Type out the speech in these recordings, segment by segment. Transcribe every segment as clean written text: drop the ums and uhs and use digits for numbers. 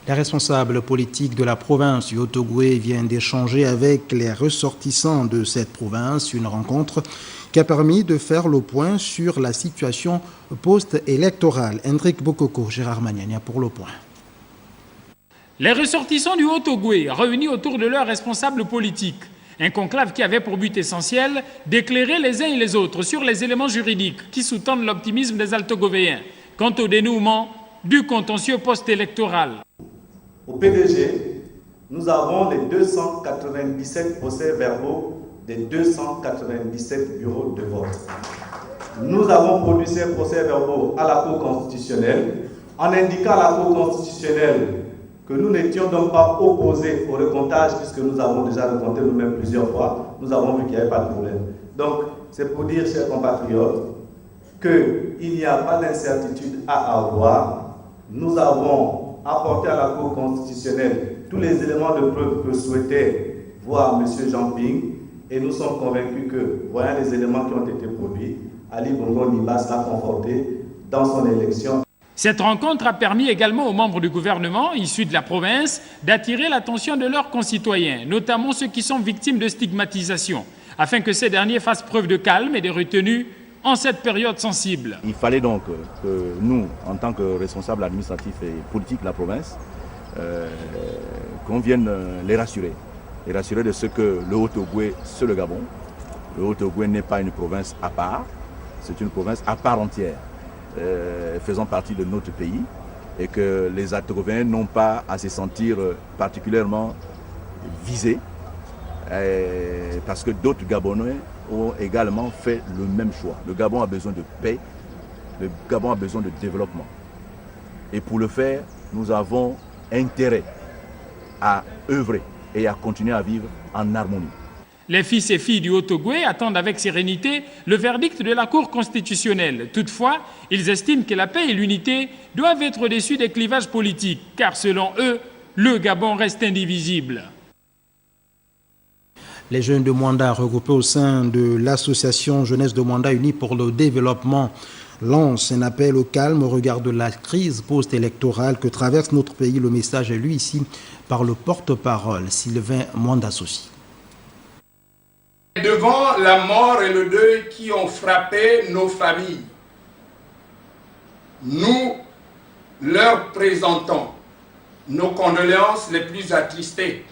Les responsables politiques de la province du Haut-Ogooué viennent d'échanger avec les ressortissants de cette province, une rencontre qui a permis de faire le point sur la situation post-électorale. Hendrik Bokoko, Gérard Magnania pour le point. Les ressortissants du Haut-Ogooué, réunis autour de leurs responsables politiques, un conclave qui avait pour but essentiel d'éclairer les uns et les autres sur les éléments juridiques qui sous-tendent l'optimisme des Altogovéens quant au dénouement du contentieux post-électoral. Au PDG, nous avons les 297 procès-verbaux des 297 bureaux de vote. Nous avons produit ces procès-verbaux à la Cour constitutionnelle en indiquant à la Cour constitutionnelle que nous n'étions donc pas opposés au recomptage puisque nous avons déjà recompté nous-mêmes plusieurs fois. Nous avons vu qu'il n'y avait pas de problème. Donc, c'est pour dire, chers compatriotes, qu'il n'y a pas d'incertitude à avoir. Nous avons apporté à la Cour constitutionnelle tous les éléments de preuve que souhaitait voir M. Jean Ping et nous sommes convaincus que, voyant les éléments qui ont été produits, Ali Bongo Ondimba sera conforté dans son élection. Cette rencontre a permis également aux membres du gouvernement, issus de la province, d'attirer l'attention de leurs concitoyens, notamment ceux qui sont victimes de stigmatisation, afin que ces derniers fassent preuve de calme et de retenue en cette période sensible. Il fallait donc que nous, en tant que responsables administratifs et politiques de la province, qu'on vienne les rassurer de ce que le Haut-Ogooué, c'est le Gabon. Le Haut-Ogooué n'est pas une province à part, c'est une province à part entière, faisant partie de notre pays, et que les Altogovéens n'ont pas à se sentir particulièrement visés, parce que d'autres Gabonais ont également fait le même choix. Le Gabon a besoin de paix, le Gabon a besoin de développement. Et pour le faire, nous avons intérêt à œuvrer et à continuer à vivre en harmonie. Les fils et filles du Haut-Ogooué attendent avec sérénité le verdict de la Cour constitutionnelle. Toutefois, ils estiment que la paix et l'unité doivent être au-dessus des clivages politiques, car selon eux, le Gabon reste indivisible. Les jeunes de Mwanda regroupés au sein de l'association Jeunesse de Mwanda Unis pour le développement lancent un appel au calme au regard de la crise post-électorale que traverse notre pays. Le message est lu ici par le porte-parole Sylvain Mwanda-Sossi. Devant la mort et le deuil qui ont frappé nos familles, nous leur présentons nos condoléances les plus attristées.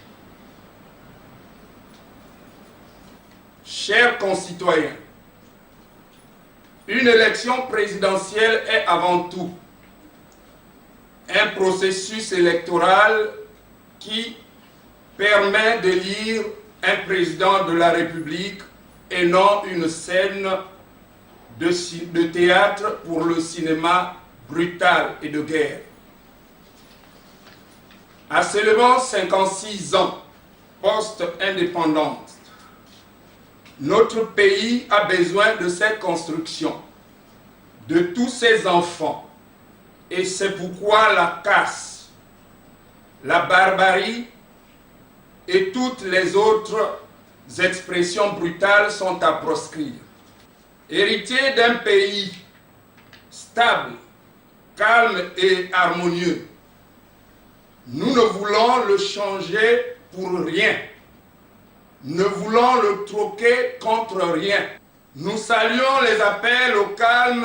Chers concitoyens, une élection présidentielle est avant tout un processus électoral qui permet d'élire un président de la République et non une scène de théâtre pour le cinéma brutal et de guerre. À seulement 56 ans post-indépendance, notre pays a besoin de cette construction, de tous ses enfants. Et c'est pourquoi la casse, la barbarie et toutes les autres expressions brutales sont à proscrire. Héritier d'un pays stable, calme et harmonieux, nous ne voulons le changer pour rien. Ne voulons le troquer contre rien. Nous saluons les appels au calme